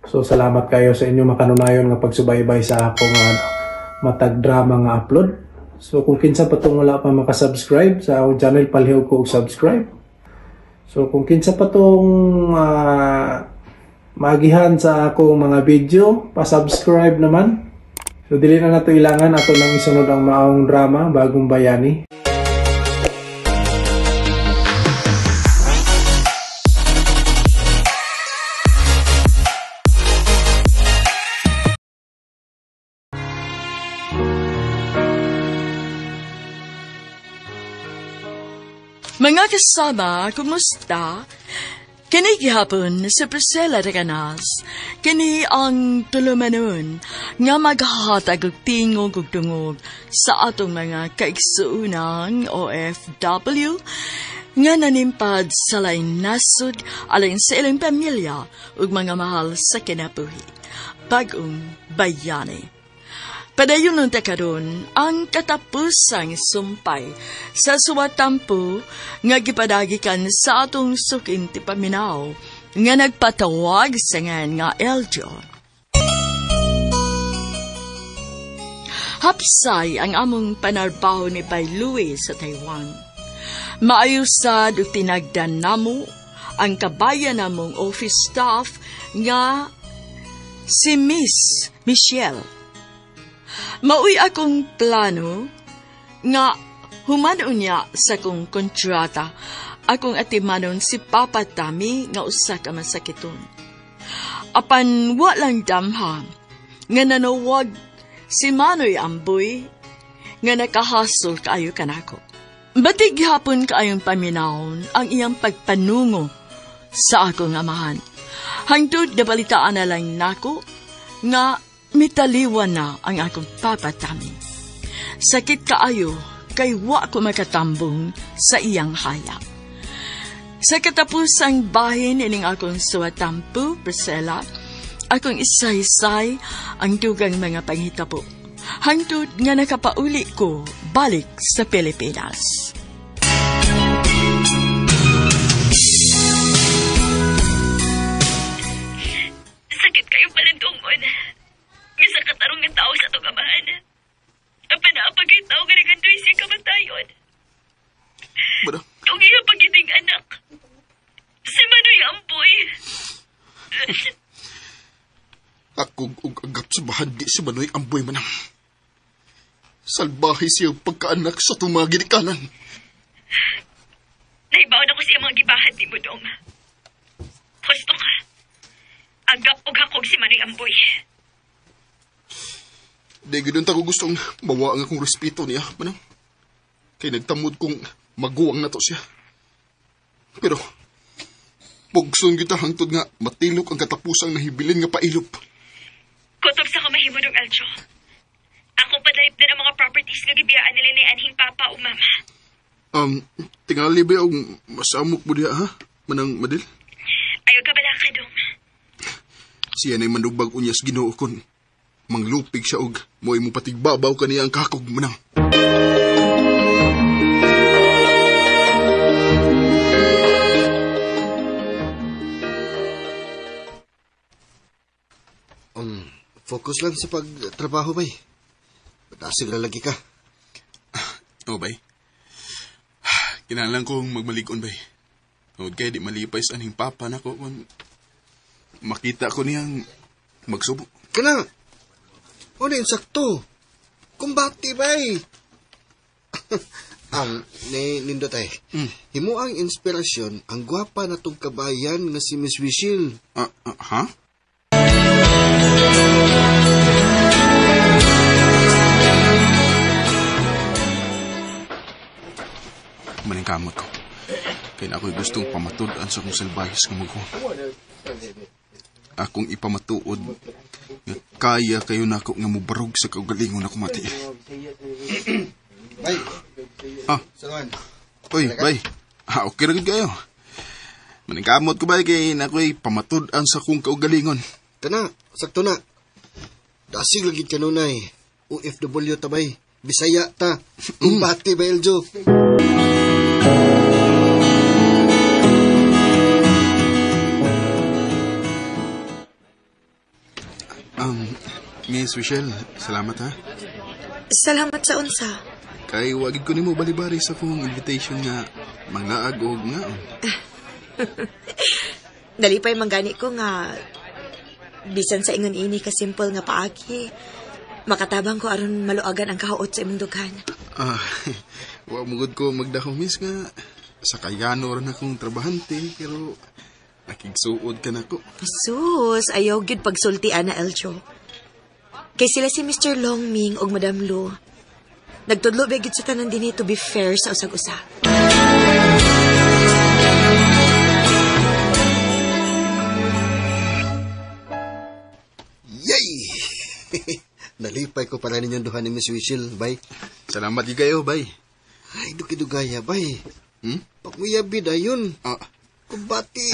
So salamat kayo sa inyo makanunayon nga pagsubaybay sa akong matag drama nga upload. So kung kinsa pa tong wala pa makasubscribe sa akong channel, palihog ko subscribe. So kung kinsa pa tong maagihan sa akong mga video, pa-subscribe naman. So dili na nato ilangan ato nang isunod ang maong drama, Bagong Bayani. Mga kasama, kumusta? Kini gihapon sa Priscilla Reganas, kini ang tulumanon nga maghahatag og tingog ug dungog sa atong mga kaigsuunang OFW nga nanimpad sa lain nasod alin sa ilang pamilya ug mga mahal sa kinabuhi. Bagong Bayani. Padayon ng karon ang katapusang sumpay sa suwatampo nga gipadagikan sa atong suking tipaminaw nga nagpatawag sa ngan nga Eljo. Hapsay ang among panarbaho ni Bay Louie sa Taiwan. Maayusad ug tinagdan namo ang kabayan namong office staff nga si Miss Michelle. Mauy akong plano nga humanon niya sa kong kontrata akong atimanon si Papa Tami nga usa ka masakiton. Apan walang damha nga nanawag si Manoy Amboy nga nakahasol kaayo kanako. Batig hapon kaayong paminawon ang iyang pagpanungo sa akong amahan. Hangtod na balitaan na lang nako nga mitaliwan na ang akong Papa Tami. Sakit kaayo kay wa ko makatambong sa iyang haya. Sa katapusang bahin ining akong suwatampo, Priscilla, akong isaysay ang dugang mga panghitabo. Hangtod nga nakapauli ko balik sa Pilipinas. Sakit kayong palantungon. Isa katarong ng tao sa itong amahan. Ang panaapagay tao nga nagandoy siya kamatayon. Bada? Itong iya pagiting anak. Si Manoy Amboy. Ako agap sa bahandi si Manoy Amboy manang. Salbahe siya pagkaanak sa tumagirikanan. Naibaw na ko siya mga gibahad ni Budong. Gusto ka. Agap og hakog si Manoy Amboy. Di ganoon ko gustong bawa ang akong respeto niya, manang. Kay nagtamod kong maguwang na to siya. Pero, pugson kita hangtod nga matilok ang katapusang nahibilin nga pailop. Kutob sa kamahimo dong Eljo. Ako padayip din ang mga properties nga gibiyaan nila ni anhing papa o mama. Tingali ba yung masamok mo diya, ha? Manang Madil? Ayaw ka bala ka dong. Siya na'y manubag unyas Ginoo kon. Manglupig siya og mo'y mo patigbabaw kaniya ang kakog manang. Focus lang sa pagtrabaho, bay. Patasig na lagi ka. Oo, bay. Kinahanglan kong magmalig-on, bay. Huwag kaya di malipay sa aning papa na ko kung makita ko niyang magsubo. Kana! O na insakto. Kumbati, bay. Nindot ay. Himo ang inspirasyon ang gwapa na tong kabayan nga si Miss Michelle. Ha? Maningkamot ko. Kaya na ako'y gustong pamatudan sa kong salbahis ng mga akong ipamatuod nga kaya kayo na ako nga mubarog sa kaugalingon ako mati. Bay. Saluan. Uy, bay. Okay rin kayo. Maningkamot ko ba kaya na ako'y pamatudan sa kong kaugalingon. Kana, sakto na. Dasig lagi kanunay. OFW tabay. Bisaya ta. Kumbati ba, Eljo? Miss Michelle, salamat ha. Salamat sa unsa. Kay wagid ko nimo balibari sa kong invitation nga manglaag og nga. Dalipay manggani ko nga bisan sa ingon ini ka simple nga paagi. Makatabang ko aron maluagan ang kahuot sa imong dughan. Wa mugod ko magdahom miss nga sa kayano ron akong trabahante pero nakigsuod ka nako. Sus, ayaw gyud pagsultian na Elcho. Kay sila si Mr. Longming og Madam Lu. Nagtudlo ba gyud sa tanan dinhi to be fair sa usag-usa. Yay! Nalipay ko pala ninyong duha ni Miss Wichel, bay. Salamat di kayo, bay. Ay, dukidugaya, bay. Pagmuyabi dayon. Ah, Kumbati.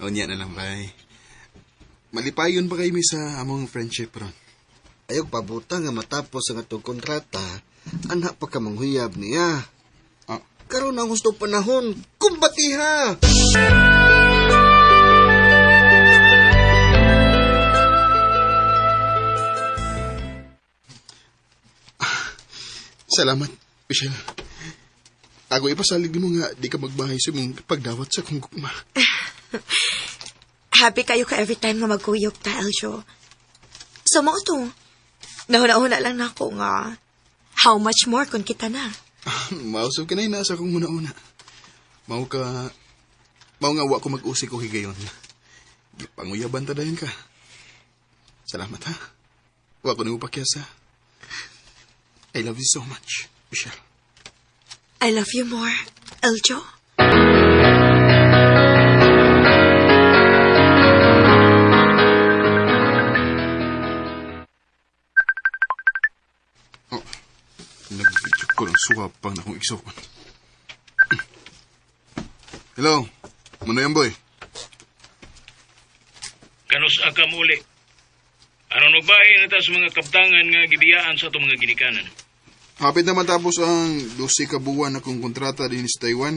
unya na lang, bay. Malipayon pa kayo mi sa among friendship ron. Ayog pabuta nga matapos ang atong kontrata, anak pa ka manghuyab niya. Karon ang gusto panahon, kumbati ha! Salamat, Michelle. Ako ipasalig mo nga di ka magbahay sa mong pagdawat sa kong gugma. Happy kayo ka every time nga magkuyog ta, Elcho. So mo to. Nahuna-una lang na ako nga how much more kung kita na. Mausap ka na yung nasa kong muna-una. Mau nga wa ko mag-usik o higayon. Panguyaban ta dayon ka. Salamat ha. Wa ko na upakyasa. I love you so much, Michelle. I love you more, Elcho. Nag-video ko ng suwapang na akong iksokon. Hello, mano yan boy? Kanus aka muli. Aron nagbahay na ta sa mga kaptangan nga gibiyaan sa itong mga ginikanan. Hapit naman tapos ang 12 ka buwan akong kontrata din sa Taiwan.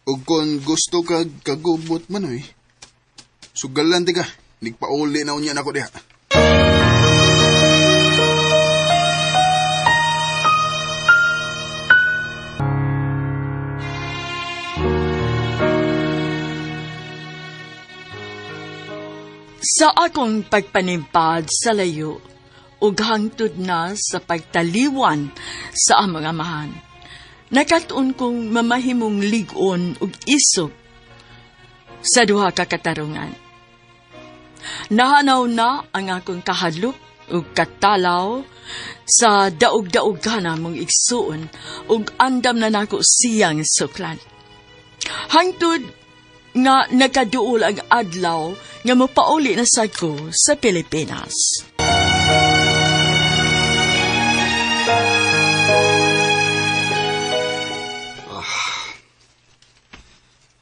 Ug kung gusto ka kagubot man oy. Sugalan ti ka, nigpauli na unya nako diha. Sa akong pagpanimpad sa layo, ug hangtod na sa pagtaliwan sa among amahan, nakatuon kong mamahimong ligon ug isog sa duha ka katarungan. Nahanaw na ang akong kahadlok ug katalaw sa daog-daog na mong igsuon ug andam na nako siyang suklan. Hangtod nga nakaduol ang adlaw nga mopauli na sad ko sa Pilipinas.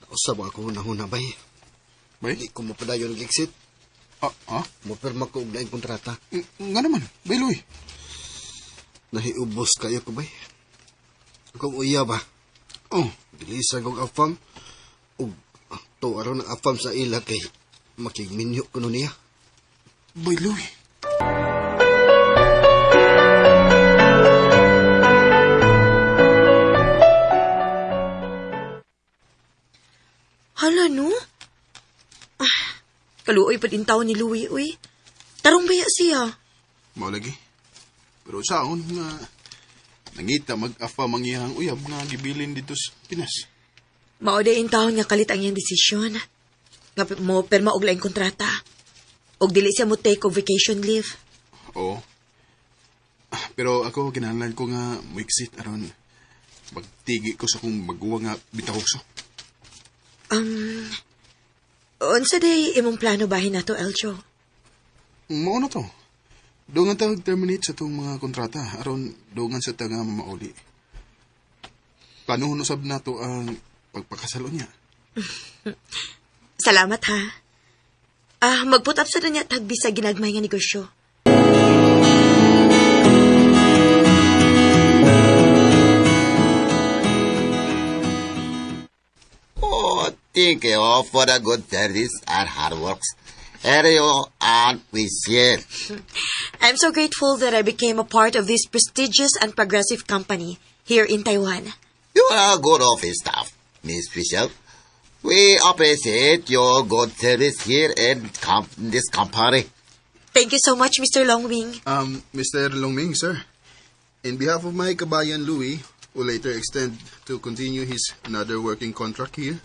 Usab ako hunahuna, bay. Bay? Hindi ko mapadayon ng exit. Mupirma ko og laing kontrata. Nga naman, bay Louie. Nahiubos kayo ko, bay. Akong uya ba? Oh, Bilisag og afam. Ug to aron ang afam sa ila kay makigminyo ko nun niya. bay Louie. Hala, no? Kaluoy pa din tao ni Louie, uy. Tarong baya siya. Mao lagi. Pero saon nga nangita mag-afa mangyahang uyab nga gibilin dito sa Pinas. Mauday in taon nga kalit ang iyang desisyon. Nga mo perma og laing kontrata. Og dili siya mo take og vacation leave. Oo. Pero ako kinahanglan ko nga mo exit aron magtigi ko sa kong maguwa nga bitahoso. Unsa day imong plano bahin nato, Elcho? Mao na to. Doon nga tawag terminate sa itong mga kontrata aron doon sa tanga mamauli. Paano hunusab na to ang pagpakasalo niya? Salamat, ha? Mag-put up sa na niya tagbi sa ginagmay nga negosyo. Oh, thank you all for the good service and hard works. Hereo and Wisiel. I'm so grateful that I became a part of this prestigious and progressive company here in Taiwan. You are a good office staff, Miss Wisiel. We appreciate your good service here in this company. Thank you so much, Mr. Longwing. Mr. Longming, sir. In behalf of my kabayan Louis, who later extend to continue his another working contract here,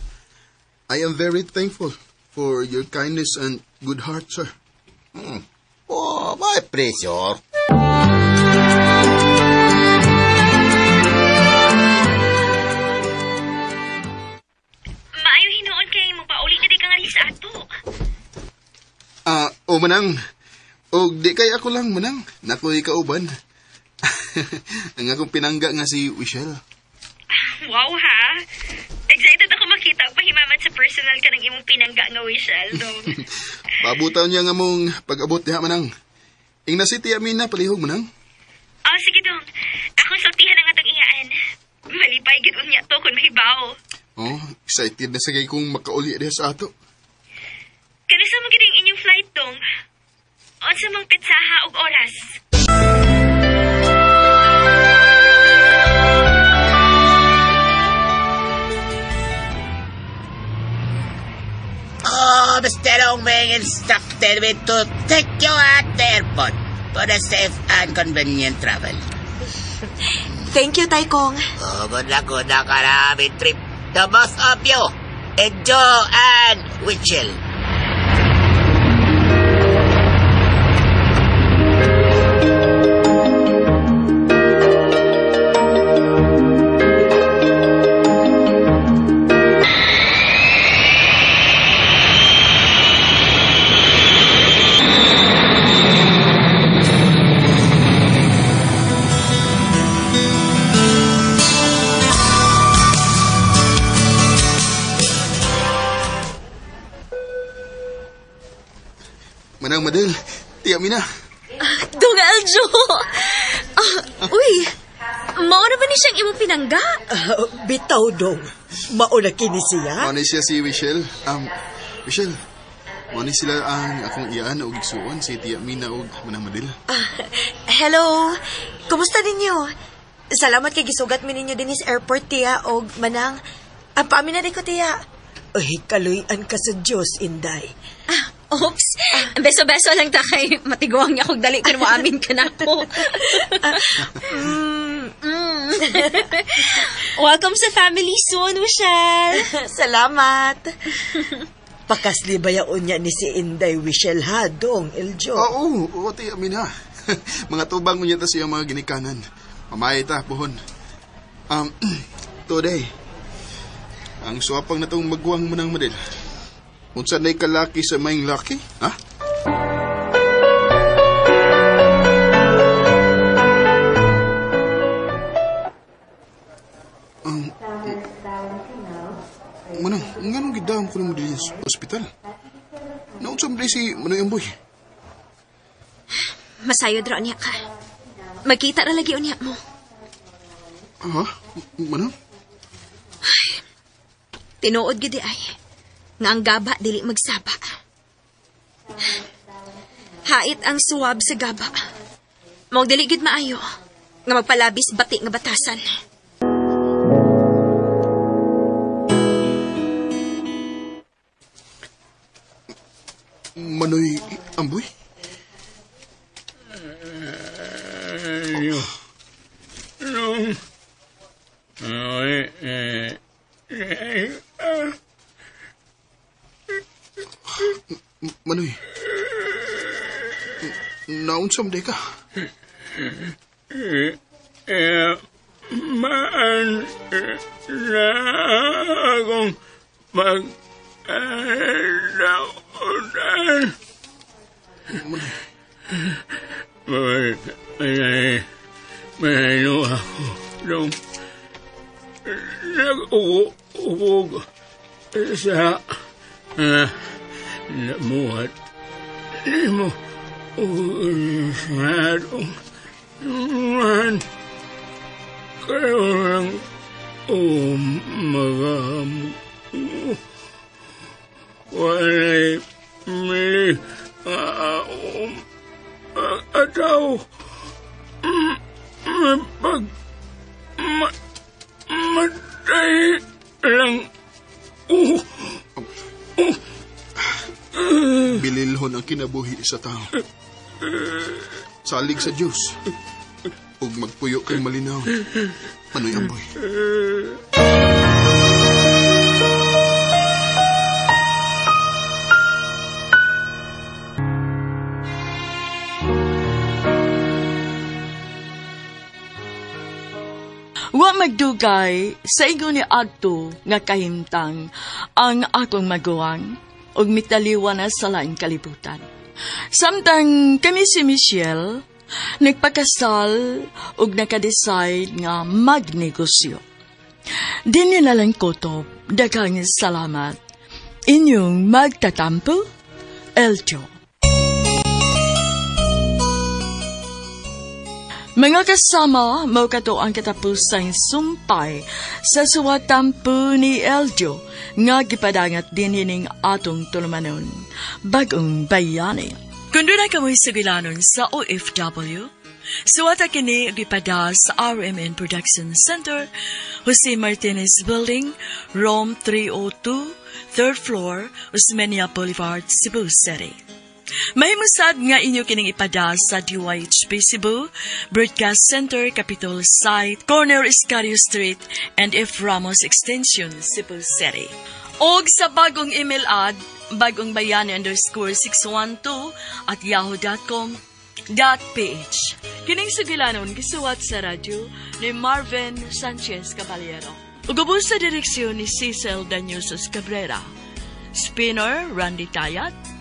I am very thankful for your kindness and good heart, sir. Oh, my pleasure. Maayo hinoon kay mo pauli na di ka nga rin sa ato. O manang, o di kay ako lang manang, nakoy kauban. Ang akong pinangga nga si Wishel. Wow ha! Excited ako makita og pahimamat sa personal ka ng imong pinangga nga Wishel, dong. Pabutaw niya nga mong pag-abot niya manang. Ing na si Tia Mina palihog manang. Oh, sige dong. Akong sultihan ang atong iyaan. Malipay gid unya to kung mahibaw. Oh, excited na sagay kong makauli diha sa ato. Kanisa mo gid ang inyong flight dong. Unsa mang petsaha og oras? Mr. Longming instructed me to take you at the airport for a safe and convenient travel. Thank you, Taikong. Oh, good luck karami trip. The both of you, Joe and Witchell. Manang Madel, Tia Mina. Dong Aljo! Uy, mao na ba ni siyang imong pinangga? Bitaw dong. Mauna kini siya. Mao ni siya si Wishel. Wishel, mao ni sila ang akong iyaan o igsuon si Tia Mina o Manang Madel. Hello. Kumusta ninyo? Salamat kay gisugat mi ninyo din sa airport, Tia, o Manang. Paamin na rin ko, Tia. Ay, kaluyan ka sa Diyos, Inday. Oops. Beso-beso lang ta kay matiguang niya kung dali ka mo amin ka na ako. Welcome sa family soon, Wishel. Salamat. Pakasli ba yaon niya ni si Inday Wishel ha, dong, Eljo? Oo, Tia Mina. Mga tubang mo niya ta siya mga ginikanan. Mamay ta, puhon. Today, ang suwapang na itong magwang mo ng Madel. Unsa na'y kalaki sa maing laki? Ha? Manang, nga nung gidaham ko ng Madel sa ospital? Naunsa mo si Manoy Amboy? Masayod ra niya ka. Magkita ra lagi unya mo. Ha? Manang? Tinuod gid ay. Nga ang gaba dili magsaba. Hait ang suwab sa gaba. Mao dili gid maayo nga magpalabis bati nga batasan. Manoy Amboy? Manoy, naunsam di ka? Maan na akong mag-alaunan. Mayano ako dong nag-uubog sa namuhat ni mo usadong naman kayo lang umagam walay Mili, ataw, matay lang. Bililhon ang kinabuhi sa tao. Salig sa Diyos. Ug magpuyo kay malinaw. Manoy amboy. Wa magdugay sa ingon ni adto nga kahimtang ang akong maguwang ug mitaliwan na sa laing kalibutan. Samtang kami si Michelle nagpakasal ug nakadecide nga magnegosyo. Dinhi na lang kutob, daghang salamat. Inyong magtatampo, Eljo. Mga kasama, mao kato ang katapusang sumpay sa suwatampo ni Eljo nga gipadangat din hining atong tulumanon, bagong bayani. Kung doon na kamoy sugilanon sa OFW, suwata kini gipada sa RMN Production Center, Jose Martinez Building, Rome 302, 3rd floor, Osmeña Boulevard, Cebu City. Mahimusad nga inyo kining ipada sa DYHP Cebu, Broadcast Center, Capitol Site, Corner Iscario Street, and F. Ramos Extension, Cebu City. Og sa bagong email ad, bagongbayani_612@yahoo.com.ph. Kining sugilanon gisuwat sa radyo ni Marvin Sanchez Caballero. Ugubos sa direksyon ni Cecil Daniusos Cabrera. Spinner, Randy Tayat.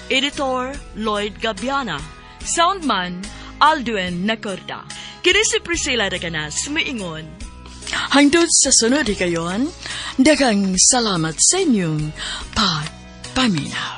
Editor, Lloyd Gabiana. Soundman, Aldwin Nacorda. Kini si Priscilla Daganas, sumiingon. Hangtod sa sunod kayon, daghang salamat sa inyong pagpaminaw.